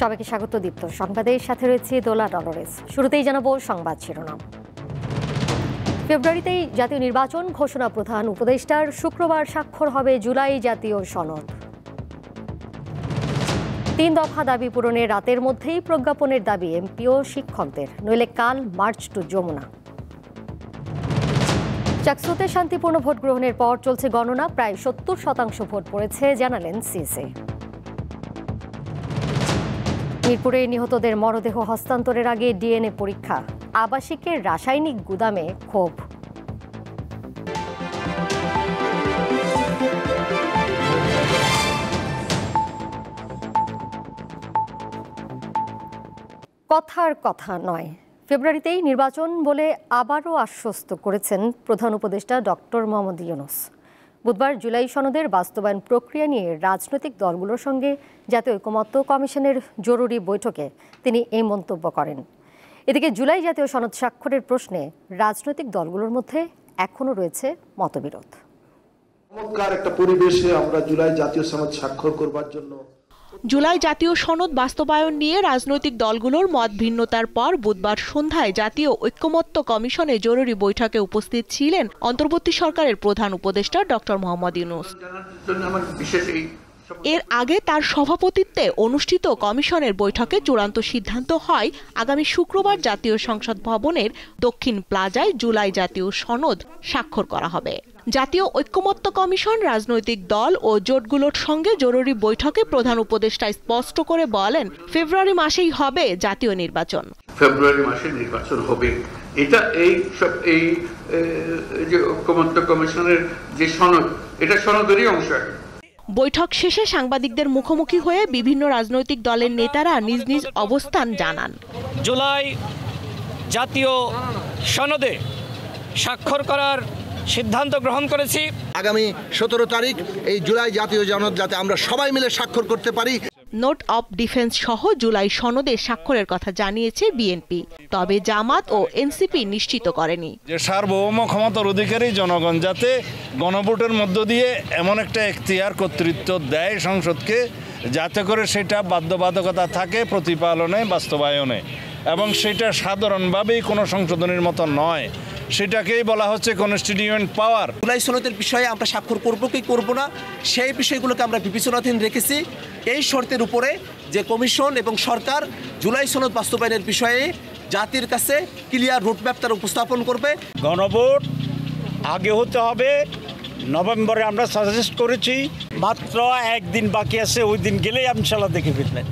সবাইকে স্বাগত দীপ্ত সংবাদের সাথে রয়েছে দোলা ডলরেস। শুরুতেই জানাবো সংবাদ শিরোনাম। ফেব্রুয়ারিতেই জাতীয় নির্বাচন ঘোষণা প্রধান উপদেষ্টার, শুক্রবার স্বাক্ষর হবে জুলাই জাতীয় সনদ। 3 দফা দাবি পূরণের রাতের মধ্যেই প্রজ্ঞাপনের দাবি এমপি ও শিক্ষকদের, নইলে কাল মার্চ টু যমুনা। চাকসুতে শান্তিপূর্ণ ভোট গ্রহণের পর চলছে গণনা, প্রায় 70% ভোট পড়েছে, জানালেন সিসি। মিরপুরে নিহতদের মরদেহ হস্তান্তরের আগে ডিএনএ পরীক্ষা, আবাসিকের রাসায়নিক গুদামে ক্ষোভ। কথার কথা নয়, ফেব্রুয়ারিতেই নির্বাচন বলে আবারও আশ্বস্ত করেছেন প্রধান উপদেষ্টা ডক্টর মোহাম্মদ ইউনূস। বুধবার জুলাই সনদের বাস্তবায়ন প্রক্রিয়া নিয়ে রাজনৈতিক দলগুলোর সঙ্গে জাতীয় ঐকমত্য কমিশনের জরুরি বৈঠকে তিনি এই মন্তব্য করেন। এদিকে জুলাই জাতীয় সনদ স্বাক্ষরের প্রশ্নে রাজনৈতিক দলগুলোর মধ্যে এখনও রয়েছে মতবিরোধ। চমৎকার একটা পরিবেশে আমরা জুলাই জাতীয় সনদ স্বাক্ষর করবার জন্য জুলাই জাতীয় সনদ বাস্তবায়ন নিয়ে রাজনৈতিক দলগুলোর মত ভিন্নতার পর বুধবার সন্ধ্যায় জাতীয় ঐকমত্য কমিশনে জরুরি বৈঠকে উপস্থিত ছিলেন অন্তর্বর্তী সরকারের প্রধান উপদেষ্টা ডক্টর মোহাম্মদ ইউনূস। এর আগে তার সভাপতিত্বে অনুষ্ঠিত কমিশনের বৈঠকে চূড়ান্ত সিদ্ধান্ত হয় আগামী শুক্রবার জাতীয় সংসদ ভবনের দক্ষিণ প্লাজায় জুলাই জাতীয় সনদ স্বাক্ষর করা হবে। জাতীয় ঐকমত্য কমিশন রাজনৈতিক দল ও জোটগুলোর সঙ্গে জরুরি বৈঠকে প্রধান উপদেষ্টা স্পষ্ট করে বলেন, ফেব্রুয়ারি মাসেই হবে জাতীয় নির্বাচন। ফেব্রুয়ারি মাসে নির্বাচন হবে, এটা এই যে ঐকমত্য কমিশনের যে সনদ, এটা সনদেরই অংশ। বৈঠক শেষে সাংবাদিকদের মুখোমুখি হয়ে বিভিন্ন রাজনৈতিক দলের নেতারা নিজ নিজ অবস্থান জানান। জুলাই জাতীয় সনদে স্বাক্ষর করার সিদ্ধান্ত গ্রহণ করেছি। আগামী 17 তারিখ এই জুলাই জাতীয় সনদ যাতে আমরা সবাই মিলে স্বাক্ষর করতে পারি। নোট অফ ডিফেন্স সহ জুলাই সনদে স্বাক্ষরের কথা জানিয়েছে বিএনপি, তবে জামাত ও এনসিপি নিশ্চিত করেনি। যে সার্বভৌম ক্ষমতার অধিকারী জনগণ যাতে গণভোটের মধ্য দিয়ে এমন একটা এখতিয়ার কর্তৃত্ব দেয় সংসদকে, যাতে করে সেটা বাধ্যবাধকতা থাকে প্রতিপালনে, বাস্তবায়নে, এবং সেটা সাধারণভাবেই কোনো সংশোধনের মতো নয়, সেটাকেই বলা হচ্ছে কনস্টিটিউয়েন্ট পাওয়ার। জুলাই সনদের বিষয়ে আমরা স্বাক্ষর করব কি করব না, সেই বিষয়গুলোকে আমরা বিবেচনাধীন রেখেছি এই শর্তের উপরে যে কমিশন এবং সরকার জুলাই সনদ বাস্তবায়নের বিষয়ে জাতির কাছে ক্লিয়ার রুটম্যাপ তারা উপস্থাপন করবে। গণভোট আগে হতে হবে নভেম্বরে, আমরা সাজেস্ট করেছি। মাত্র একদিন বাকি আছে, ওই দিন গেলেই ইনশাআল্লাহ দেখে ফেলবেন।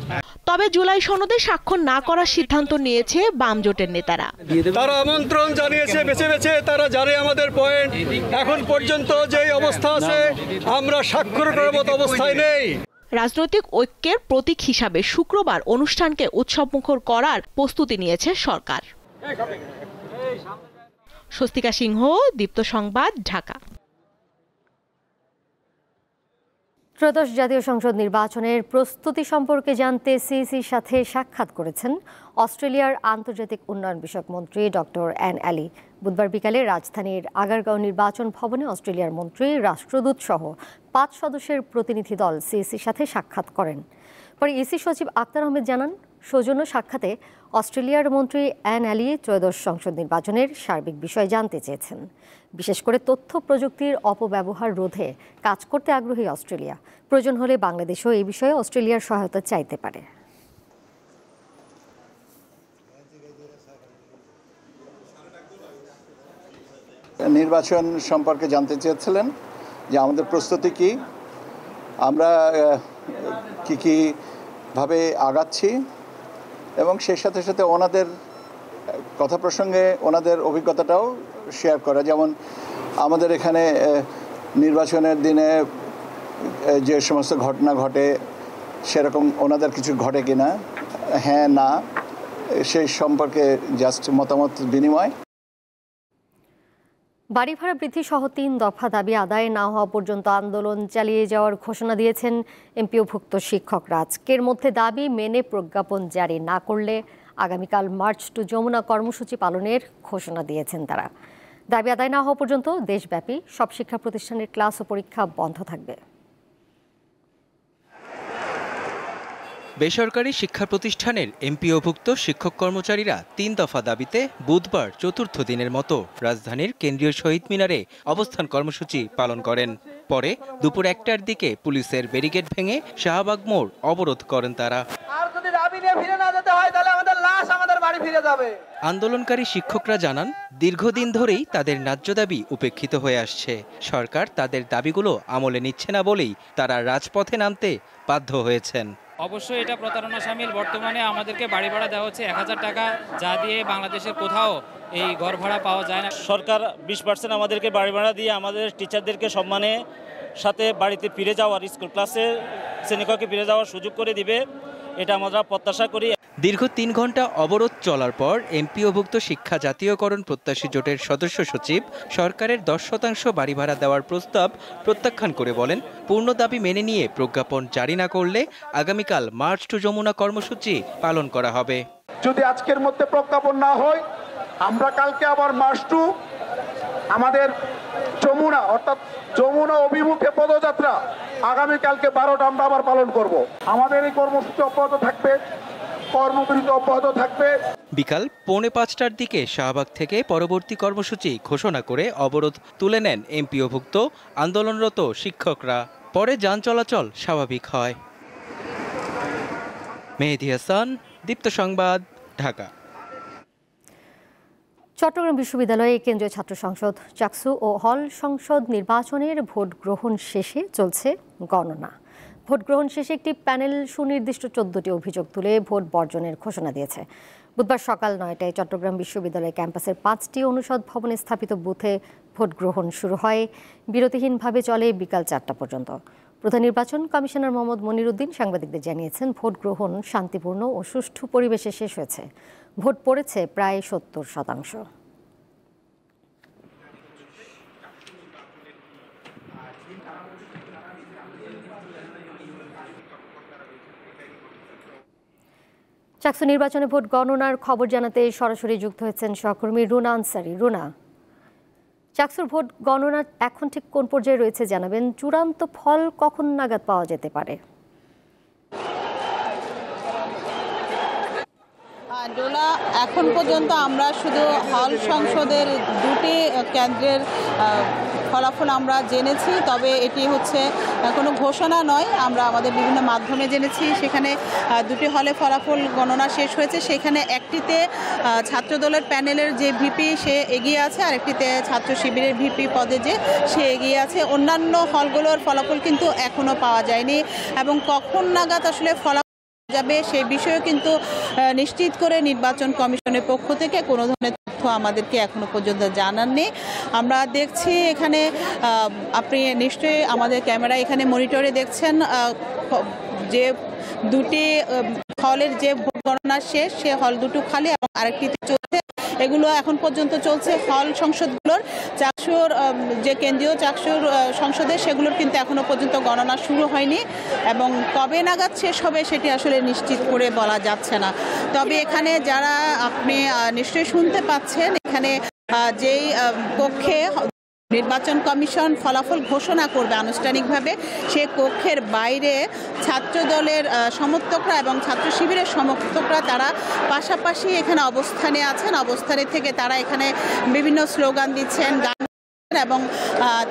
তবে জুলাই সনদে স্বাক্ষর না করার সিদ্ধান্ত নিয়েছে বাম জোটের নেতারা। তারা আমন্ত্রণ জানিয়েছে বেছে বেছে, তারা জানে আমাদের পয়েন্ট। এখন পর্যন্ত যে অবস্থা আছে আমরা স্বাক্ষর করার মতো অবস্থায় নেই। রাজনৈতিক ঐক্যের প্রতীক হিসাবে শুক্রবার অনুষ্ঠানকে উৎসবমুখর করার প্রস্তুতি নিয়েছে সরকার। স্বস্তিকা সিংহ, দীপ্ত সংবাদ, ঢাকা। ত্রয়োদশ জাতীয় সংসদ নির্বাচনের প্রস্তুতি সম্পর্কে জানতে সিইসির সাথে সাক্ষাৎ করেছেন অস্ট্রেলিয়ার আন্তর্জাতিক উন্নয়ন বিষয়ক মন্ত্রী ডক্টর অ্যান অ্যালি। বুধবার বিকালে রাজধানীর আগারগাঁও নির্বাচন ভবনে অস্ট্রেলিয়ার মন্ত্রী, রাষ্ট্রদূত সহ 5 সদস্যের প্রতিনিধি দল সিইসির সাথে সাক্ষাৎ করেন। পরে ইসি সচিব আক্তার আহমেদ জানান, সৌজন্য সাক্ষাতে অস্ট্রেলিয়ার মন্ত্রী অ্যান অ্যালি ত্রয়োদশ সংসদ নির্বাচনের সার্বিক বিষয় জানতে চেয়েছেন। বিশেষ করে তথ্য প্রযুক্তির অপব্যবহার রোধে কাজ করতে আগ্রহী অস্ট্রেলিয়া। প্রয়োজন হলে বাংলাদেশও এই বিষয়ে অস্ট্রেলিয়ার সহায়তা চাইতে পারে। নির্বাচন সম্পর্কে জানতে চেয়েছিলেন যে আমাদের প্রস্তুতি কি, আমরা কীভাবে আগাচ্ছি, এবং সেই সাথে সাথে ওনাদের কথা প্রসঙ্গে ওনাদের অভিজ্ঞতাটাও শেয়ার করা। যেমন আমাদের এখানে নির্বাচনের দিনে যে সমস্ত ঘটনা ঘটে সেরকম ওনাদের কিছু ঘটে কিনা, হ্যাঁ না, সেই সম্পর্কে জাস্ট মতামত বিনিময়। বাড়ি ভাড়া বৃদ্ধি সহ 3 দফা দাবি আদায় না হওয়া পর্যন্ত আন্দোলন চালিয়ে যাওয়ার ঘোষণা দিয়েছেন এমপিওভুক্ত শিক্ষকরা। আজকের মধ্যে দাবি মেনে প্রজ্ঞাপন জারি না করলে আগামীকাল মার্চ টু যমুনা কর্মসূচি পালনের ঘোষণা দিয়েছেন তারা। দাবি আদায় না হওয়া পর্যন্ত দেশব্যাপী সব শিক্ষা প্রতিষ্ঠানের ক্লাস ও পরীক্ষা বন্ধ থাকবে। বেসরকারি শিক্ষা প্রতিষ্ঠানের এমপিওভুক্ত শিক্ষক কর্মচারীরা ৩ দফা দাবিতে বুধবার চতুর্থ দিনের মতো রাজধানীর কেন্দ্রীয় শহীদ মিনারে অবস্থান কর্মসূচি পালন করেন। পরে দুপুর ১টার দিকে পুলিশের ব্যারিকেড ভেঙে শাহবাগ মোড় অবরোধ করেন তারা। আন্দোলনকারী শিক্ষকরা জানান, দীর্ঘদিন ধরেই তাদের ন্যায্য দাবি উপেক্ষিত হয়ে আসছে। সরকার তাদের দাবিগুলো আমলে নিচ্ছে না বলেই তারা রাজপথে নামতে বাধ্য হয়েছেন। অবশ্যই এটা প্রতারণা শামিল। বর্তমানে আমাদেরকে বাড়ি ভাড়া দেওয়া হচ্ছে ১,০০০ টাকা, যা দিয়ে বাংলাদেশের কোথাও এই ঘর ভাড়া পাওয়া যায় না। সরকার 20% আমাদেরকে বাড়ি ভাড়া দিয়ে আমাদের টিচারদেরকে সম্মানের সাথে বাড়িতে ফিরে যাওয়ার, স্কুল ক্লাসে শ্রেণীকক্ষে ফিরে যাওয়ার সুযোগ করে দিবে, এটা আমরা প্রত্যাশা করি। দীর্ঘ ৩ ঘন্টা অবরোধ চলার পর এমপিওভুক্ত শিক্ষা জাতীয়করণ প্রত্যাশী জোটের সদস্য সচিব সরকারের 10% বাড়ি ভাড়া দেওয়ার প্রস্তাব প্রত্যাখ্যান করে বলেন, পূর্ণ দাবি মেনে নিয়ে প্রজ্ঞাপন জারি না করলে আগামীকাল মার্চ টু যমুনা কর্মসূচি পালন করা হবে। যদি আজকের মধ্যে প্রজ্ঞাপন না হয়, আমরা কালকে আবার মার্চ টু আমাদের যমুনা অর্থাৎ যমুনা অভিমুখে পদযাত্রা আগামীকালকে 12টা আমরা আবার পালন করব। আমাদের এই কর্মসূচি অব্যাহত থাকবে, কর্মবিরতি অব্যাহত থাকবে। বিকাল 4:45টার দিকে শাহবাগ থেকে পরবর্তী কর্মসূচি ঘোষণা করে অবরোধ তুলে নেন এমপিওভুক্ত আন্দোলনরত শিক্ষকরা। পরে যান চলাচল স্বাভাবিক হয়। মেহেদী হাসান, দীপ্ত সংবাদ, ঢাকা। চট্টগ্রাম বিশ্ববিদ্যালয়ে কেন্দ্রীয় ছাত্র সংসদ, চাকসু ও হল সংসদ নির্বাচনের ভোট গ্রহণ শেষে চলছে গণনা। ভোট গ্রহণ শেষে একটি প্যানেল সুনির্দিষ্ট 14টি অভিযোগ তুলে ভোট বর্জনের ঘোষণা দিয়েছে। বুধবার সকাল 9টায় চট্টগ্রাম বিশ্ববিদ্যালয় ক্যাম্পাসের 5টি অনুষদ ভবনে স্থাপিত বুথে ভোট গ্রহণ শুরু হয়। বিরতিহীনভাবে চলে বিকাল 4টা পর্যন্ত। প্রধান নির্বাচন কমিশনার মোহাম্মদ মনিরুদ্দিন সাংবাদিকদের জানিয়েছেন, ভোট গ্রহণ শান্তিপূর্ণ ও সুষ্ঠু পরিবেশে শেষ হয়েছে। ভোট পড়েছে প্রায় 70%। চাকসু নির্বাচনে ভোট গণনার খবর জানাতে সরাসরি যুক্ত হয়েছেন সহকর্মী রুনা আনসারি। রুনা, চাকসুর ভোট গণনা এখন ঠিক কোন পর্যায়ে রয়েছে জানাবেন? চূড়ান্ত ফল কখন নাগাদ পাওয়া যেতে পারে? ডোলা, এখন পর্যন্ত আমরা শুধু হল সংসদের 2টি কেন্দ্রের ফলাফল আমরা জেনেছি, তবে এটি হচ্ছে কোনো ঘোষণা নয়। আমরা আমাদের বিভিন্ন মাধ্যমে জেনেছি, সেখানে 2টি হলে ফলাফল গণনা শেষ হয়েছে। সেখানে একটিতে ছাত্রদলের প্যানেলের যে ভিপি সে এগিয়ে আছে, আর একটিতে ছাত্র শিবিরের ভিপি পদে যে সে এগিয়ে আছে। অন্যান্য হলগুলোর ফলাফল কিন্তু এখনও পাওয়া যায়নি, এবং কখন নাগাদ আসলে ফলাফল যাবে সেই বিষয়ে কিন্তু নিশ্চিত করে নির্বাচন কমিশনের পক্ষ থেকে কোনো ধরনের তথ্য আমাদেরকে এখনো পর্যন্ত জানাননি। আমরা দেখছি এখানে, আপনি নিশ্চয়ই আমাদের ক্যামেরা এখানে মনিটরে দেখছেন, যে 2টি হলের যে ভোট গণনা শেষ, সে হল 2টো খালি এবং আরেকটিতে চলছে। এগুলো এখন পর্যন্ত চলছে হল সংসদগুলোর। চাকসুর যে কেন্দ্রীয় চাকসুর সংসদে, সেগুলোর কিন্তু এখনো পর্যন্ত গণনা শুরু হয়নি, এবং কবে নাগাদ শেষ হবে সেটি আসলে নিশ্চিত করে বলা যাচ্ছে না। তবে এখানে যারা আপনি নিশ্চয়ই শুনতে পাচ্ছেন, এখানে যেই কক্ষে নির্বাচন কমিশন ফলাফল ঘোষণা করবে আনুষ্ঠানিকভাবে, সে কক্ষের বাইরে ছাত্র দলের সমর্থকরা এবং ছাত্র শিবিরের সমর্থকরা তারা পাশাপাশি এখানে অবস্থানে আছেন। অবস্থানে থেকে তারা এখানে বিভিন্ন স্লোগান দিচ্ছেন, গান, এবং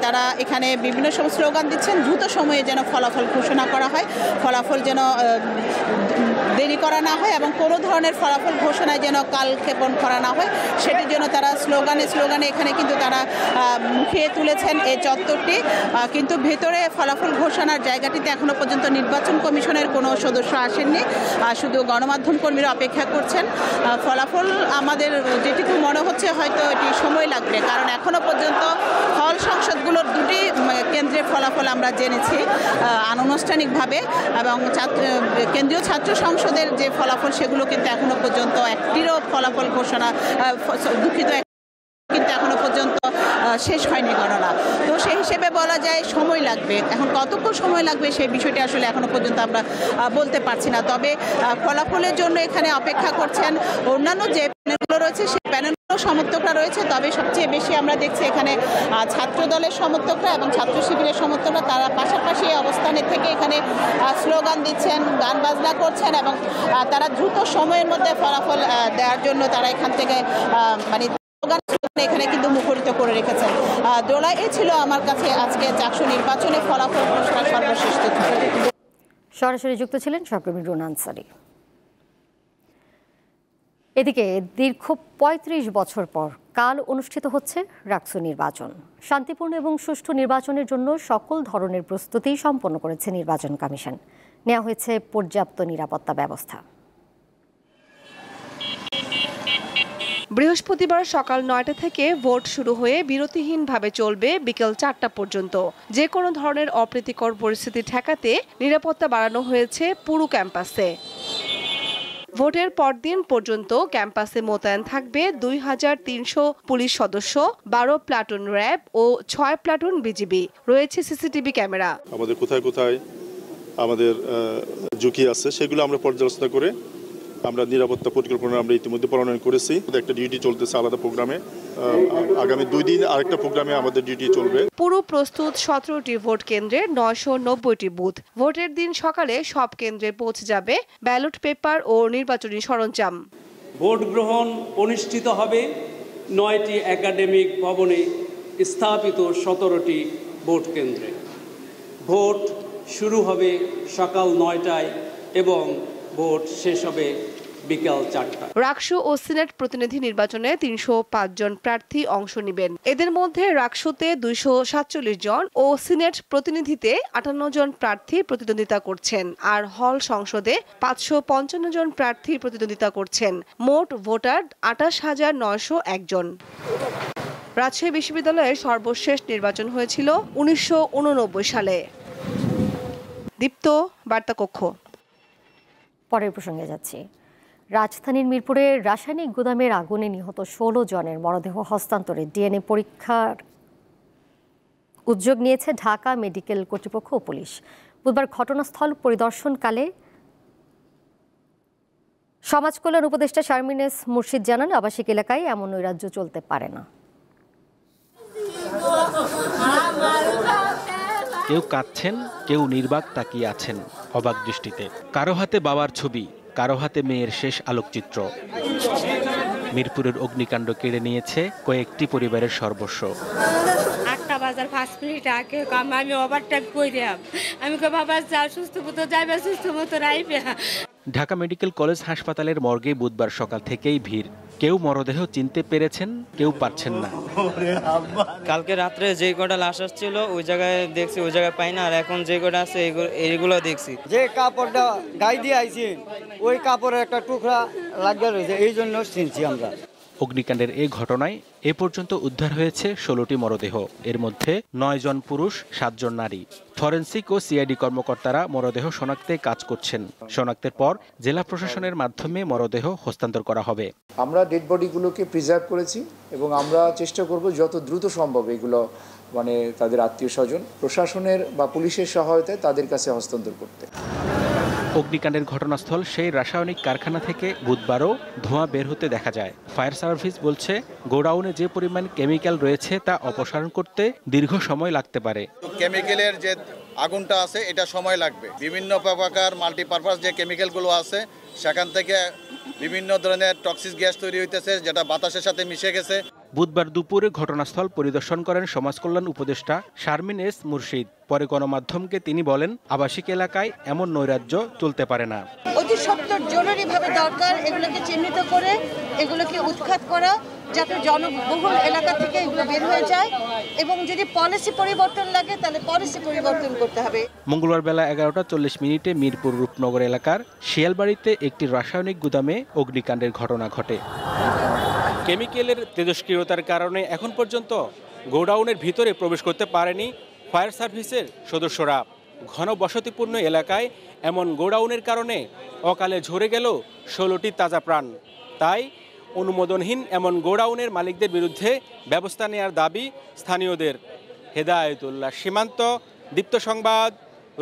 তারা এখানে বিভিন্ন সময় স্লোগান দিচ্ছেন, দ্রুত সময়ে যেন ফলাফল ঘোষণা করা হয়, ফলাফল যেন দেরি করা না হয়, এবং কোনো ধরনের ফলাফল ঘোষণায় যেন কালক্ষেপণ করা না হয়, সেটি যেন তারা স্লোগানে এখানে কিন্তু তারা মুখিয়ে তুলেছেন এই চত্বরটি। কিন্তু ভেতরে ফলাফল ঘোষণার জায়গাটিতে এখনো পর্যন্ত নির্বাচন কমিশনের কোনো সদস্য আসেননি, শুধু গণমাধ্যম কর্মীরা অপেক্ষা করছেন। ফলাফল আমাদের যেটুকু মনে হচ্ছে হয়তো এটি সময় লাগবে, কারণ এখনো পর্যন্ত হল সংসদগুলোর 2টি কেন্দ্রের ফলাফল আমরা জেনেছি আনুষ্ঠানিকভাবে, এবং কেন্দ্রীয় ছাত্র সংসদের যে ফলাফল সেগুলো কিন্তু এখনো পর্যন্ত একটিরও ফলাফল ঘোষণা, কিন্তু এখনো পর্যন্ত শেষ হয়নি গণনা। তো সেই হিসেবে বলা যায় সময় লাগবে। এখন কতক্ষণ সময় লাগবে সেই বিষয়টি আসলে এখনো পর্যন্ত আমরা বলতে পারছি না। তবে ফলাফলের জন্য এখানে অপেক্ষা করছেন অন্যান্য যে প্যানেলগুলো রয়েছে, সেই প্যানেলগুলো সমর্থকরা রয়েছে, তবে সবচেয়ে বেশি আমরা দেখছি এখানে ছাত্র দলের সমর্থকরা এবং ছাত্র শিবিরের সমর্থকরা তারা পাশাপাশি অবস্থানে থেকে এখানে স্লোগান দিচ্ছেন, গান বাজনা করছেন এবং তারা দ্রুত সময়ের মধ্যে ফলাফল দেওয়ার জন্য তারা এখান থেকে মানে এখানে কিন্তু মুখরিত করে রেখেছেন। দোলা এ ছিল আমার কাছে আজকে চাকসু নির্বাচনের ফলাফল ঘোষণার সর্বশেষ তথ্য। সরাসরি যুক্ত ছিলেন সহকর্মী রুনা আনসারী। এদিকে দীর্ঘ ৩৫ বছর পর কাল অনুষ্ঠিত হচ্ছে রাকসু নির্বাচন। শান্তিপূর্ণ এবং সুষ্ঠু নির্বাচনের জন্য সকল ধরনের প্রস্তুতি সম্পন্ন করেছে নির্বাচন কমিশন। নেওয়া হয়েছে পর্যাপ্ত নিরাপত্তা ব্যবস্থা। বৃহস্পতিবার সকাল ৯টা থেকে ভোট শুরু হয়ে বিরতিহীনভাবে চলবে বিকেল ৪টা পর্যন্ত। যে কোনো ধরনের অপ্রীতিকর পরিস্থিতি ঠেকাতে নিরাপত্তা বাড়ানো হয়েছে পুরো ক্যাম্পাসে। ভোটের পরদিন পর্যন্ত ক্যাম্পাসে মোতায়েন থাকবে ২৩০০ পুলিশ সদস্য, ১২ প্লাটুন র্যাব ও ৬ প্লাটুন বিজিবি। রয়েছে সিসিটিভি ক্যামেরা। আমাদের কোথায় কোথায় আমাদের ঝুঁকি আছে সেগুলো আমরা পর্যালোচনা করে আমরা নিরাপত্তা পরিকল্পনা আমরা ইতিমধ্যে প্রণয়ন করেছি। একটা ডিউটি চলতেছে আলাদা প্রোগ্রামে, আগামী 2 দিন আরেকটা প্রোগ্রামে আমাদের ডিউটি চলবে। পুরো প্রস্তুত ১৭টি ভোট কেন্দ্রে ৯৯০টি বুথ। ভোটের দিন সকালে সব কেন্দ্রে পৌঁছে যাবে ব্যালট পেপার ও নির্বাচনী সরঞ্জাম। ভোট গ্রহণ অনুষ্ঠিত হবে 9টি একাডেমিক ভবনে স্থাপিত 17টি ভোট কেন্দ্রে। ভোট শুরু হবে সকাল 9টায় এবং ভোট শেষ হবে বিকাল 4টায়। রাকসু ও সিনেট প্রতিনিধি নির্বাচনে ৩০৫ জন প্রার্থী অংশ নেবেন। এদের মধ্যে রাকসুতে ২৪৭ জন ও সিনেট প্রতিনিধিতে 58 জন প্রার্থী প্রতিদ্বন্দ্বিতা করছেন, আর হল সংসদে ৫৫৫ জন প্রার্থী প্রতিদ্বন্দ্বিতা করছেন। মোট ভোটার ২৮,৯০১ জন। রাজশাহী বিশ্ববিদ্যালয়ের সর্বশেষ নির্বাচন হয়েছিল ১৯৮৯ সালে। দীপ্ত, বার্তা কক্ষ। পরের প্রসঙ্গে যাচ্ছি। রাজধানীর মিরপুরে রাসায়নিক গুদামের আগুনে নিহত ১৬ জনের মরদেহ হস্তান্তরে ডিএনএ পরীক্ষার উদ্যোগ নিয়েছে ঢাকা মেডিকেল কর্তৃপক্ষ ও পুলিশ। বুধবার ঘটনাস্থল পরিদর্শনকালে সমাজ কল্যাণ উপদেষ্টা শারমিন এস মুর্শিদ জানান, আবাসিক এলাকায় এমন নৈরাজ্য চলতে পারে না। কেউ কাঁদছেন, কেউ নির্বাক তাকিয়ে আছেন অবাক দৃষ্টিতে। কারো হাতে বাবার ছবি, কারো হাতে মেয়ের শেষ আলোকচিত্র। মিরপুরের অগ্নিকাণ্ড কেড়ে নিয়েছে কয়েকটি পরিবারের সর্বস্ব। 8টা বাজার 5 মিনিট আগে আমি ওভারটাইম কইরাম। আমি কই বাবা যা সুস্থ মতো যাইবে, সুস্থ মতো রাইবে। ঢাকা মেডিকেল কলেজ হাসপাতালের মর্গে বুধবার সকাল থেকেই ভিড়। কেউ মরদেহ চিনতে পেরেছেন, কেউ পারছেন না। কালকে রাত্রে যে কটা লাশ আসছিল ওই জায়গায় দেখছি, ওই জায়গায় পাই না, আর এখন যে কটা আছে এইগুলো দেখছি। যে কাপড়টা গায়ে দিয়ে আইছি ওই কাপড়ের একটা টুকরা লাগিয়ে রয়েছে, এই জন্য চিনছি আমরা। অগ্নিকাণ্ডের এই ঘটনায় এ পর্যন্ত উদ্ধার হয়েছে 16টি মরদেহ। এর মধ্যে 9 জন পুরুষ, 7 জন নারী। ফরেনসিক ও সিআইডি কর্মকর্তারা মরদেহ শনাক্তে কাজ করছেন। শনাক্তের পর জেলা প্রশাসনের মাধ্যমে মরদেহ হস্তান্তর করা হবে। আমরা ডেড বডিগুলোকে প্রিজার্ভ করেছি এবং আমরা চেষ্টা করব যত দ্রুত সম্ভব এগুলো তাদের আত্মীয় স্বজন, প্রশাসনের বা পুলিশের সহায়তায় তাদের কাছে হস্তান্তর করতে। অগ্নিকাণ্ডের ঘটনাস্থল সেই রাসায়নিক কারখানা থেকে বুধবারও ধোঁয়া বের হতে দেখা যায়। ফায়ার সার্ভিস বলছে, গোডাউনে যে পরিমাণ কেমিক্যাল রয়েছে তা অপসারণ করতে দীর্ঘ সময় লাগতে পারে। কেমিক্যালের যে আগুনটা আছে এটা সময় লাগবে। বিভিন্ন প্রকার মাল্টিপারপাস যে কেমিক্যালগুলো আছে সেখান থেকে বিভিন্ন ধরনের টক্সিক গ্যাস তৈরি হইতেছে, যেটা বাতাসের সাথে মিশে গেছে। বুধবার দুপুরে ঘটনাস্থল পরিদর্শন করেন সমাজ কল্যাণ উপদেষ্টা শারমিন এস মুর্শিদ। পরে গণমাধ্যমকে তিনি বলেন, আবাসিক এলাকায় এমন নৈরাজ্য চলতে পারে না। অতি সত্বর জরুরিভাবে দরকার এগুলোকে চিহ্নিত করে এগুলোকে উৎখাত করা, যাতে জনবহুল এলাকা থেকে এগুলো বের হয়ে যায়, এবং যদি পলিসি পরিবর্তন লাগে তাহলে পলিসি পরিবর্তন করতে হবে। মঙ্গলবার বেলা 11:40 মিরপুর রূপনগর এলাকার শিয়ালবাড়িতে একটি রাসায়নিক গুদামে অগ্নিকাণ্ডের ঘটনা ঘটে। কেমিক্যালের তেজস্ক্রিয়তার কারণে এখন পর্যন্ত গোডাউনের ভিতরে প্রবেশ করতে পারেনি ফায়ার সার্ভিসের সদস্যরা। ঘন বসতিপূর্ণ এলাকায় এমন গোডাউনের কারণে অকালে ঝরে গেল 16টি তাজা প্রাণ। তাই অনুমোদনহীন এমন গোডাউনের মালিকদের বিরুদ্ধে ব্যবস্থা নেওয়ার দাবি স্থানীয়দের। হেদায়েতুল্লাহ সীমান্ত, দীপ্ত সংবাদ,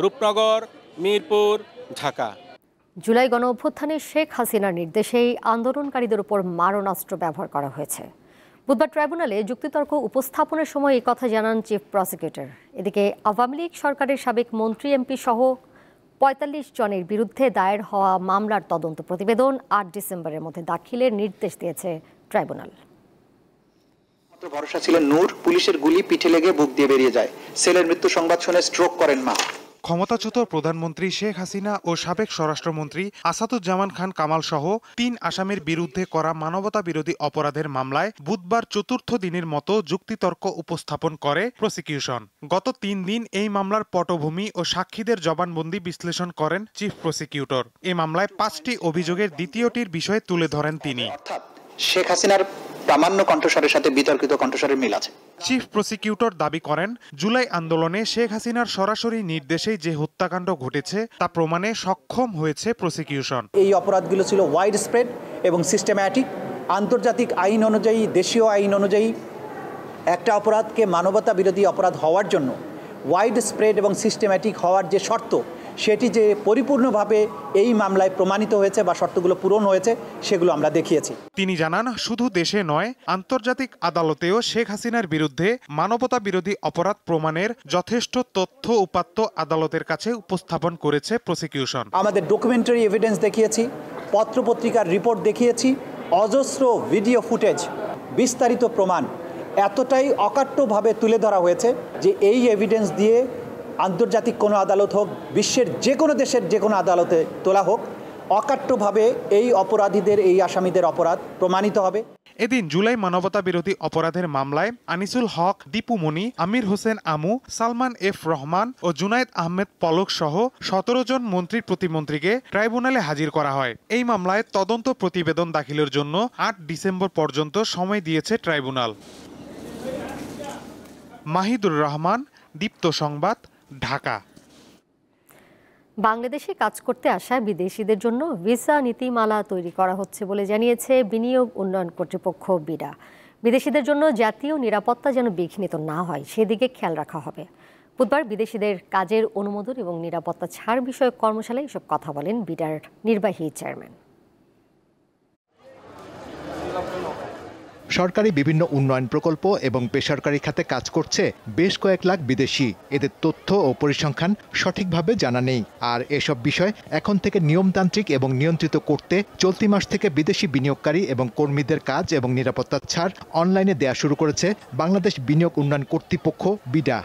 রূপনগর, মিরপুর, ঢাকা। জুলাই গণ অভ্যুত্থানে শেখ হাসিনার নির্দেশেই আন্দোলনকারীদের উপর মারণাস্ত্র ব্যবহার করা হয়েছে। বুধবার ট্রাইব্যুনালে যুক্তিতর্ক উপস্থাপনের সময় এই কথা জানান চিফ প্রসিকিউটর। এদিকে আওয়ামী লীগ সরকারের সাবেক মন্ত্রী এমপি সহ ৪৫ জনের বিরুদ্ধে দায়ের হওয়া মামলার তদন্ত প্রতিবেদন ৮ ডিসেম্বরের মধ্যে দাখিলের নির্দেশ দিয়েছে ট্রাইব্যুনাল। ভরসা ছিলেন নূর, পুলিশের গুলি পিঠে লেগে বুক দিয়ে বেরিয়ে যায়। ছেলের মৃত্যু সংবাদ শুনে স্ট্রোক করেন মা। ক্ষমতাচ্যুত প্রধানমন্ত্রী শেখ হাসিনা ও সাবেক স্বরাষ্ট্রমন্ত্রী আসাদুজ্জামান খান কামাল সহ ৩ আসামির বিরুদ্ধে করা মানবতা বিরোধী অপরাধের মামলায় বুধবার চতুর্থ দিনের মতো যুক্তিতর্ক উপস্থাপন করে প্রসিকিউশন। গত ৩ দিন এই মামলার পটভূমি ও সাক্ষীদের জবানবন্দি বিশ্লেষণ করেন চিফ প্রসিকিউটর। এই মামলায় ৫টি অভিযোগের দ্বিতীয়টির বিষয়ে তুলে ধরেন তিনি। শেখ হাসিনার প্রামাণ্য কণ্ঠস্বরের সাথে বিতর্কিত কণ্ঠস্বরের মিল আছে। চিফ প্রসিকিউটর দাবি করেন, জুলাই আন্দোলনে শেখ হাসিনার সরাসরি নির্দেশেই যে হত্যাকাণ্ড ঘটেছে তা প্রমাণে সক্ষম হয়েছে প্রসিকিউশন। এই অপরাধগুলো ছিল ওয়াইড স্প্রেড এবং সিস্টেম্যাটিক। আন্তর্জাতিক আইন অনুযায়ী, দেশীয় আইন অনুযায়ী একটা অপরাধকে মানবতা বিরোধী অপরাধ হওয়ার জন্য ওয়াইড স্প্রেড এবং সিস্টেম্যাটিক হওয়ার যে শর্ত, সেটি যে পরিপূর্ণভাবে এই মামলায় প্রমাণিত হয়েছে বা শর্তগুলো পূরণ হয়েছে, সেগুলো আমরা দেখিয়েছি। তিনি জানান, শুধু দেশে নয়, আন্তর্জাতিক আদালতেও শেখ হাসিনার বিরুদ্ধে মানবতা বিরোধী অপরাধ প্রমাণের যথেষ্ট তথ্য উপাত্ত আদালতের কাছে উপস্থাপন করেছে প্রসিকিউশন। আমাদের ডকুমেন্টারি এভিডেন্স দেখিয়েছি, পত্রপত্রিকার রিপোর্ট দেখিয়েছি, অজস্র ভিডিও ফুটেজ, বিস্তারিত প্রমাণ এতটাই অকাট্যভাবে তুলে ধরা হয়েছে যে এই এভিডেন্স দিয়ে আন্তর্জাতিক কোনো আদালত হোক, বিশ্বের যে কোনো দেশের যে কোনো আদালতে তোলা হোক, অকাট্যভাবে এই অপরাধীদের, এই আসামিদের অপরাধ প্রমাণিত হবে। এদিন জুলাই মানবতা বিরোধী অপরাধের মামলায় আনিসুল হক, দীপু মনি, আমির হোসেন আমু, সালমান এফ রহমান ও জুনায়েদ আহমেদ পলক সহ ১৭ জন মন্ত্রী প্রতিমন্ত্রীকে ট্রাইব্যুনালে হাজির করা হয়। এই মামলায় তদন্ত প্রতিবেদন দাখিলের জন্য ৮ ডিসেম্বর পর্যন্ত সময় দিয়েছে ট্রাইব্যুনাল। মাহিদুর রহমান, দীপ্ত সংবাদ, ঢাকা। বাংলাদেশে কাজ করতে আসা বিদেশিদের জন্য ভিসা নীতিমালা তৈরি করা হচ্ছে বলে জানিয়েছে বিনিয়োগ উন্নয়ন কর্তৃপক্ষ বিডা। বিদেশিদের জন্য জাতীয় নিরাপত্তা যেন বিঘ্নিত না হয়, সেদিকে খেয়াল রাখা হবে। বুধবার বিদেশিদের কাজের অনুমোদন এবং নিরাপত্তা ছাড় বিষয়ক কর্মশালায় এসব কথা বলেন বিডার নির্বাহী চেয়ারম্যান। সরকারি বিভিন্ন উন্নয়ন প্রকল্প এবং বেসরকারি খাতে কাজ করছে বেশ কয়েক লাখ বিদেশি। এদের তথ্য ও পরিসংখ্যান সঠিকভাবে জানা নেই। আর এসব বিষয় এখন থেকে নিয়মতান্ত্রিক এবং নিয়ন্ত্রিত করতে চলতি মাস থেকে বিদেশি বিনিয়োগকারী এবং কর্মীদের কাজ এবং নিরাপত্তা ছাড় অনলাইনে দেয়া শুরু করেছে বাংলাদেশ বিনিয়োগ উন্নয়ন কর্তৃপক্ষ বিডা।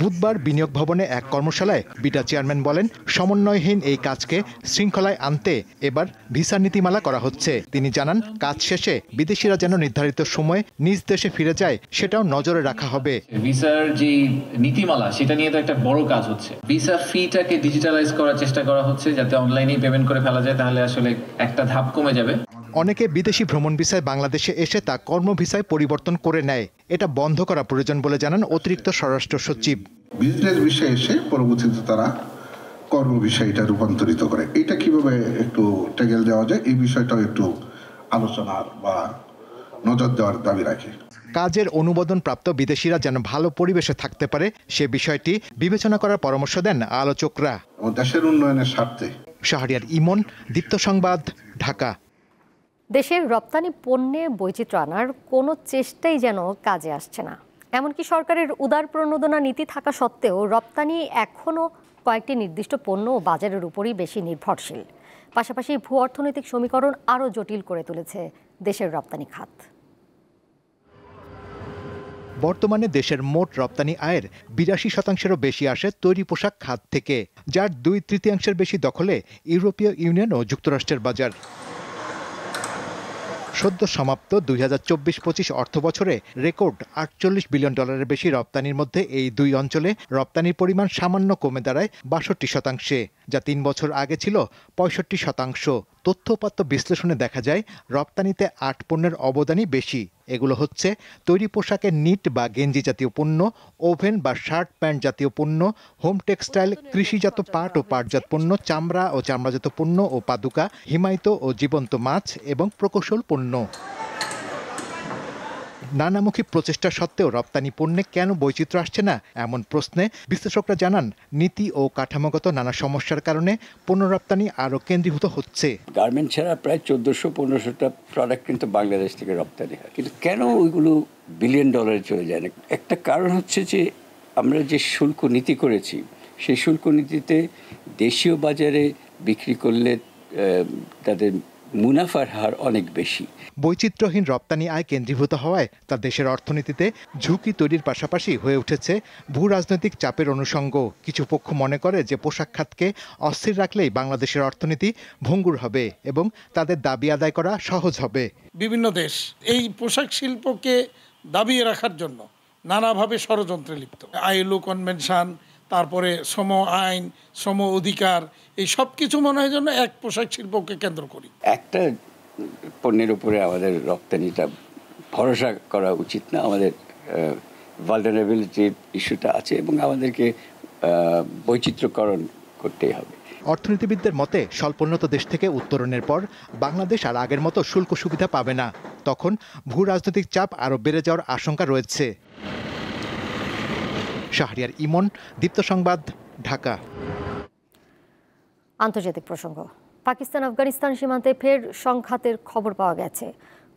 বুধবার বিনিয়োগ ভবনে এক কর্মশালায় বিডা চেয়ারম্যান বলেন, সমন্বয়হীন এই কাজকে শৃঙ্খলায় আনতে এবার ভিসা নীতিমালা করা হচ্ছে। তিনি জানান, কাজ শেষে বিদেশিরা যেন নির্ধারিত সময় নিজ দেশে ফিরে যায়, সেটাও নজরে রাখা হবে। ভিসার যে নীতিমালা, সেটা নিয়ে তো একটা বড় কাজ হচ্ছে। ভিসা ফিটাকে ডিজিটালাইজ করার চেষ্টা করা হচ্ছে, যাতে অনলাইনে পেমেন্ট করে ফেলা যায়, তাহলে আসলে একটা ধাপ কমে যাবে। অনেকে বিদেশি ভ্রমণ ভিসায় বাংলাদেশে এসে তা কর্ম ভিসায় পরিবর্তন করে নেয়। এটা বন্ধ করা প্রয়োজন বলে জানান অতিরিক্ত স্বরাষ্ট্র সচিব। বিজনেস ভিসায় এসে পরবর্তীতে তারা কর্ম ভিসায় রূপান্তরিত করে। এটা কিভাবে একটু ট্যাগেল দেওয়া যায়, এই বিষয়টাও একটু আলোচনার বা নজর দেওয়ার দাবি রাখে। কাজের অনুমোদন প্রাপ্ত বিদেশিরা যেন ভালো পরিবেশে থাকতে পারে, সে বিষয়টি বিবেচনা করার পরামর্শ দেন আলোচকরা। দেশের উন্নয়নের স্বার্থে। শাহরিয়ার ইমন, দীপ্ত সংবাদ, ঢাকা। দেশের রপ্তানি পণ্যে বৈচিত্র্য আনার কোনো চেষ্টাই যেন কাজে আসছে না। এমনকি সরকারের উদার প্রণোদনা নীতি থাকা সত্ত্বেও রপ্তানি এখনও কয়েকটি নির্দিষ্ট পণ্য ও বাজারের উপরই বেশি নির্ভরশীল। পাশাপাশি ভূ অর্থনৈতিক সমীকরণ আরও জটিল করে তুলেছে দেশের রপ্তানি খাত। বর্তমানে দেশের মোট রপ্তানি আয়ের ৮২%-এরও বেশি আসে তৈরি পোশাক খাত থেকে, যার ২/৩ বেশি দখলে ইউরোপীয় ইউনিয়ন ও যুক্তরাষ্ট্রের বাজার। সদ্য সমাপ্ত ২০২৪-২৫ অর্থবছরে রেকর্ড $৪৮ বিলিয়ন বেশি রপ্তানির মধ্যে এই দুই অঞ্চলে রপ্তানির পরিমাণ সামান্য কমে দাঁড়ায় ৬২%, যা ৩ বছর আগে ছিল ৬৫%। তথ্যপাত্য বিশ্লেষণে দেখা যায় রপ্তানিতে ৮ পণ্যের অবদানই বেশি। এগুলো হচ্ছে তৈরি পোশাকের নিট বা গেঞ্জি জাতীয় পণ্য, ওভেন বা শার্ট প্যান্ট জাতীয় পণ্য, হোম টেক্সটাইল, কৃষিজাত পাট ও পাটজাত পণ্য, চামড়া ও চামড়াজাত পণ্য ও পাদুকা, হিমায়িত ও জীবন্ত মাছ এবং প্রকৌশল পণ্য। নানামুখী প্রচেষ্টা সত্ত্বেও রপ্তানি পণ্যে কেন বৈচিত্র্য আসছে না এমন প্রশ্নে বিশ্লেষকরা জানান, নীতি ও কাঠামোগত নানা সমস্যার কারণে পণ্য রপ্তানি আরও কেন্দ্রীভূত হচ্ছে। গার্মেন্ট ছাড়া প্রায় 1400-1500টা প্রোডাক্ট কিন্তু বাংলাদেশ থেকে রপ্তানি হয়, কিন্তু কেন ওইগুলো বিলিয়ন ডলারে চলে যায় না? একটা কারণ হচ্ছে যে আমরা যে শুল্ক নীতি করেছি, সেই শুল্ক নীতিতে দেশীয় বাজারে বিক্রি করলে তাদের মুনাফার হার অনেক বেশি। বৈচিত্র্যহীন রপ্তানি আয় কেন্দ্রীভূত হওয়ায় তা দেশের অর্থনীতিতে ঝুঁকি তৈরির পাশাপাশি হয়ে উঠেছে ভূ রাজনৈতিক চাপের অনুষঙ্গ। কিছু পক্ষ মনে করে যে পোশাক খাতকে অস্থির রাখলেই বাংলাদেশের অর্থনীতি ভঙ্গুর হবে এবং তাদের দাবি আদায় করা সহজ হবে। বিভিন্ন দেশ এই পোশাক শিল্পকে দাবিয়ে রাখার জন্য নানাভাবে ষড়যন্ত্রে লিপ্ত। আইএলও কনভেনশন, তারপরে শ্রম আইন, শ্রম অধিকার, এই সব কিছু মনে হয় যেন এক পোশাক শিল্পকে কেন্দ্র করি। একটা পণ্যের উপরে আমাদের রপ্তানিটা ভরসা করা উচিত না। আমাদের ভালনারেবিলিটির ইস্যুটা আছে এবং আমাদেরকে বৈচিত্র্যকরণ করতেই হবে। অর্থনীতিবিদদের মতে স্বল্পোন্নত দেশ থেকে উত্তরণের পর বাংলাদেশ আর আগের মতো শুল্ক সুবিধা পাবে না। তখন ভূ রাজনৈতিক চাপ আরও বেড়ে যাওয়ার আশঙ্কা রয়েছে। শাহরিয়ার ইমন, দীপ্ত সংবাদ, ঢাকা। আন্তর্জাতিক প্রসঙ্গ। পাকিস্তান আফগানিস্তান সীমান্তে ফের সংঘাতের খবর পাওয়া গেছে।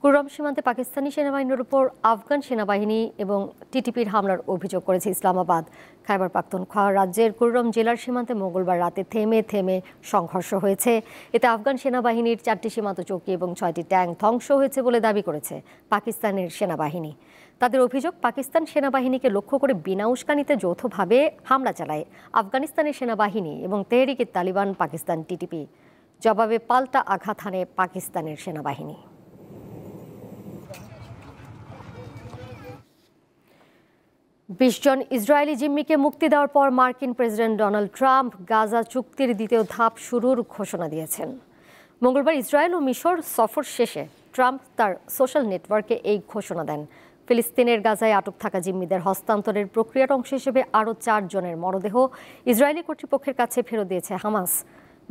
কুররাম সীমান্তে পাকিস্তানি সেনাবাহিনীর উপর আফগান সেনাবাহিনী এবং টিটিপির হামলার অভিযোগ করেছে ইসলামাবাদ। খাইবার পাখতুনখোয়া রাজ্যের কুররাম জেলার সীমান্তে মঙ্গলবার রাতে থেমে থেমে সংঘর্ষ হয়েছে। এতে আফগান সেনাবাহিনীর 4টি সীমান্ত চৌকি এবং 6টি ট্যাঙ্ক ধ্বংস হয়েছে বলে দাবি করেছে পাকিস্তানের সেনাবাহিনী। তাদের অভিযোগ, পাকিস্তান সেনাবাহিনীকে লক্ষ্য করে বিনা উস্কানিতে যৌথভাবে হামলা চালায় আফগানিস্তানের সেনাবাহিনী এবং তেহরিকে তালিবান পাকিস্তান টিটিপি। জবাবে পাল্টা আঘাত হানে পাকিস্তানের সেনাবাহিনী। 20 জন ইসরায়েলি জিম্মিকে মুক্তি দেওয়ার পর মার্কিন প্রেসিডেন্ট ডোনাল্ড ট্রাম্প গাজা চুক্তির দ্বিতীয় ধাপ শুরুর ঘোষণা দিয়েছেন। মঙ্গলবার ইসরায়েল ও মিশর সফর শেষে ট্রাম্প তার সোশ্যাল নেটওয়ার্কে এই ঘোষণা দেন। ফিলিস্তিনের গাজায় আটক থাকা জিম্মিদের হস্তান্তরের প্রক্রিয়ার অংশ হিসেবে আরও 4 জনের মরদেহ ইসরায়েলি কর্তৃপক্ষের কাছে ফেরত দিয়েছে হামাস।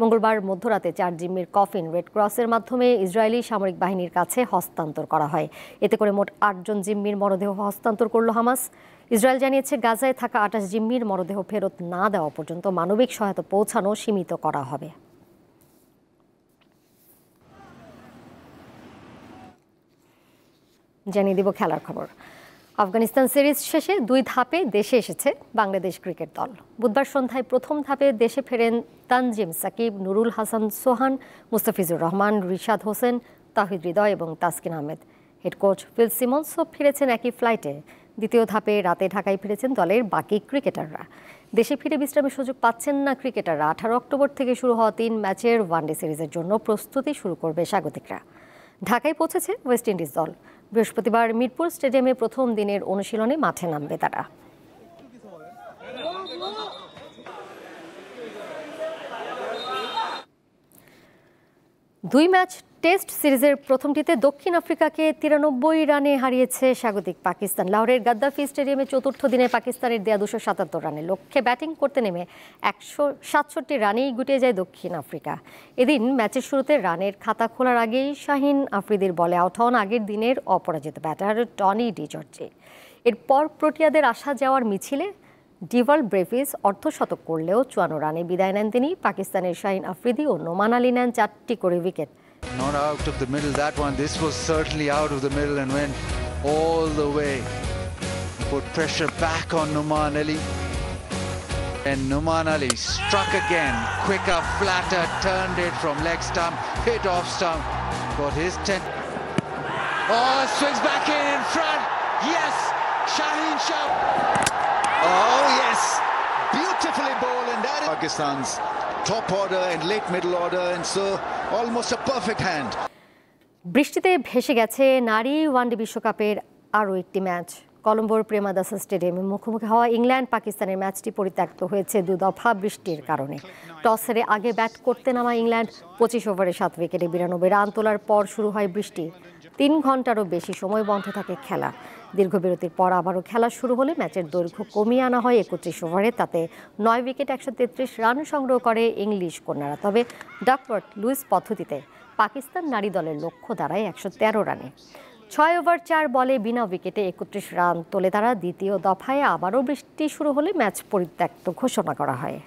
মঙ্গলবার মধ্যরাতে 4 জিম্মির কফিন রেড ক্রসের মাধ্যমে ইসরায়েলি সামরিক বাহিনীর কাছে হস্তান্তর করা হয়। এতে করে মোট 8 জন জিম্মির মরদেহ হস্তান্তর করল হামাস। ইসরায়েল জানিয়েছে, গাজায় থাকা 28 জিম্মির মরদেহ ফেরত না দেওয়া পর্যন্ত মানবিক সহায়তা পৌঁছানো সীমিত করা হবে। জানিয়ে দিব খেলার খবর। আফগানিস্তান সিরিজ শেষে 2 ধাপে দেশে এসেছে বাংলাদেশ ক্রিকেট দল। বুধবার সন্ধ্যায় প্রথম ধাপে দেশে ফেরেন তানজিম সাকিব, নুরুল হাসান সোহান, মুস্তাফিজুর রহমান, রিশাদ হোসেন, তাহিদ হৃদয় এবং Taskin Ahmed. Head coach Phil সিমন্সও ফিরেছেন একই ফ্লাইটে। দ্বিতীয় ধাপে রাতে ঢাকায় ফিরেছেন দলের বাকি ক্রিকেটাররা। দেশে ফিরে বিশ্রামের সুযোগ পাচ্ছেন না ক্রিকেটাররা। 18 অক্টোবর থেকে শুরু হওয়া 3 ম্যাচের ওয়ানডে সিরিজের জন্য প্রস্তুতি শুরু করবে স্বাগতিকরা। ঢাকায় পৌঁছেছে ওয়েস্ট ইন্ডিজ দল। বৃহস্পতিবার মিরপুর স্টেডিয়ামে প্রথম দিনের অনুশীলনে মাঠে নামবে তারা। 2 ম্যাচ টেস্ট সিরিজের প্রথমটিতে দক্ষিণ আফ্রিকাকে 93 রানে হারিয়েছে স্বাগতিক পাকিস্তান। লাহোরের গাদ্দাফি স্টেডিয়ামে চতুর্থ দিনে পাকিস্তানের দেয়া 277 রানের লক্ষ্যে ব্যাটিং করতে নেমে 167 রানেই গুটিয়ে যায় দক্ষিণ আফ্রিকা। এদিন ম্যাচের শুরুতে রানের খাতা খোলার আগেই শাহিন আফ্রিদির বলে আউট হন আগের দিনের অপরাজিত ব্যাটার টনি ডি জর্জি। এরপর প্রোটিয়াদের আসা যাওয়ার মিছিলে ডিভাল ব্রেভিস অর্ধশতক করলেও 54 রানে বিদায় নেন তিনি। পাকিস্তানের শাহিন আফ্রিদি ও নোমান আলী নেন 4টি করে wicket. Not out of the middle, that one. This was certainly out of the middle and went all the way. Put pressure back on Nouman Ali. And Nouman Ali struck again. Quicker, flatter, turned it from leg stump, hit off stump. Got his 10. Oh, swings back in front. Yes, Shaheen Shah. Oh, yes. Beautifully bowled, and that is Pakistan's top order and late middle order, and so almost a perfect hand. বৃষ্টিতে ভেসে গেছে নারী one day বিশ্বকাপের আরও একটি match. কলম্বোর Premadasa স্টেডিয়ামে মুখোমুখি হওয়া ইংল্যান্ড পাকিস্তানের ম্যাচটি পরিত্যক্ত হয়েছে 2 দফা বৃষ্টির কারণে। টস হেরে আগে ব্যাট করতে নামা ইংল্যান্ড 25 ওভারে 7 উইকেটে 92 রান তোলার পর শুরু হয় বৃষ্টি। 3 ঘন্টারও বেশি সময় বন্ধ থাকে খেলা। দীর্ঘ বিরতির পর আবারও খেলা শুরু হলে ম্যাচের দৈর্ঘ্য কমিয়ে আনা হয় 31 ওভারে। তাতে 9 উইকেট 133 রান সংগ্রহ করে ইংলিশ কন্যারা। তবে ডাকওয়ার্থ লুইস পদ্ধতিতে পাকিস্তান নারী দলের লক্ষ্য দাঁড়ায় 113 রানে। 6 ওভার 4 বলে বিনা উইকেটে 31 রান তোলে তারা। দ্বিতীয় দফায় আবারও বৃষ্টি শুরু হলে ম্যাচ পরিত্যক্ত ঘোষণা করা হয়।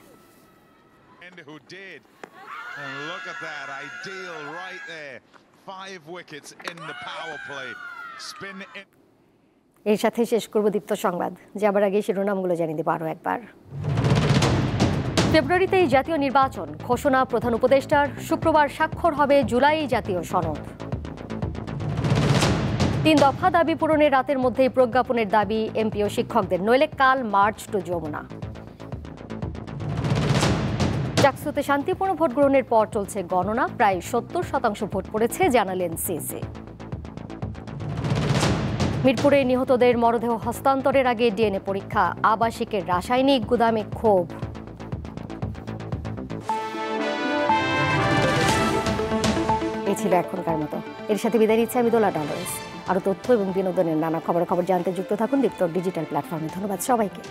এর সাথে শেষ করব দীপ্ত সংবাদ, যাবার আগে শিরোনামগুলো জানিয়ে দেব আরও একবার। ফেব্রুয়ারিতেই জাতীয় নির্বাচন ঘোষণা প্রধান উপদেষ্টার। শুক্রবার স্বাক্ষর হবে জুলাই জাতীয় সনদ। 3 দফা দাবি পূরণের রাতের মধ্যেই প্রজ্ঞাপনের দাবি এমপি ও শিক্ষকদের, নইলে কাল মার্চ টু যমুনা। চাকসুতে শান্তিপূর্ণ ভোট গ্রহণের পর চলছে গণনা, প্রায় 70% ভোট পড়েছে জানালেন সিসি। মিরপুরে নিহতদের মরদেহ হস্তান্তরের আগে ডিএনএ পরীক্ষা, আবাসিকের রাসায়নিক গুদামে ক্ষোভ। এই ছিল এখনকার মতো, এর সাথে বিদায় নিচ্ছে আমি দোলা ডালোয়েস। আরও তথ্য এবং বিনোদনের নানা খবর জানতে যুক্ত থাকুন দীপ্ত ডিজিটাল প্ল্যাটফর্মে। ধন্যবাদ সবাইকে।